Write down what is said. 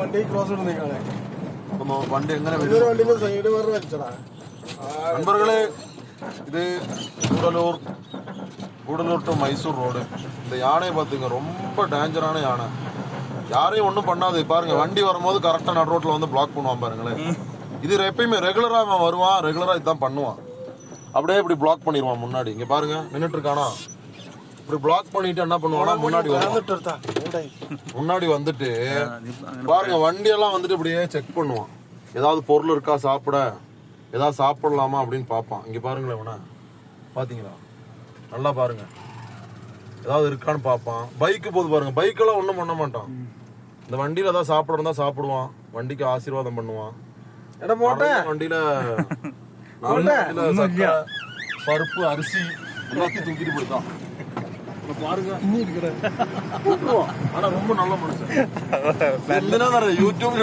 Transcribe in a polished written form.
വണ്ടി ക്രോസ് ഇടുന്നേക്കാണ്. വണ്ടി എങ്ങനെ വണ്ടിന്റെ സൈഡ് വേറെ വലിച്ചടാ நண்பர்களே. இது கூடலூர் டு மைசூர் ரோடு. இந்த யானையை பார்த்துங்க, ரொம்ப டேஞ்சரான யானை. யாரையும் ஒன்றும் பண்ணாது பாருங்க. வண்டி வரும்போது கரெக்டாக நடு ரோட்டில் வந்து பிளாக் பண்ணுவான் பாருங்களேன். இது எப்பயுமே ரெகுலராக அவன் வருவான், ரெகுலராக இதுதான் பண்ணுவான். அப்படியே இப்படி பிளாக் பண்ணிடுவான் முன்னாடி. இங்கே பாருங்க நின்றுட்டு இருக்கானா, இப்படி பிளாக் பண்ணிட்டு என்ன பண்ணுவானா, முன்னாடி வந்துட்டு பாருங்க வண்டியெல்லாம் வந்துட்டு இப்படியே செக் பண்ணுவான். ஏதாவது பொருள் இருக்கா, சாப்பிட ஏதாவது சாப்பிடலாமா அப்படின்னு பார்ப்பான். இங்கே பாருங்களேன் இவனை பார்த்தீங்களா, நல்லா பாருங்க ஏதாவது இருக்கான்னு பார்ப்பான். பைக்கு போது பாருங்க, பைக்கெல்லாம் ஒன்றும் பண்ண மாட்டான். இந்த வண்டியில் ஏதாவது சாப்பிட்றதா சாப்பிடுவான், வண்டிக்கு ஆசீர்வாதம் பண்ணுவான். வண்டியில பருப்பு அரிசி எல்லாத்தையும் தூக்கிட்டு போயிட்டான் பாருங்க. ஆனா ரொம்ப நல்ல மனுஷன். யூடியூப்ல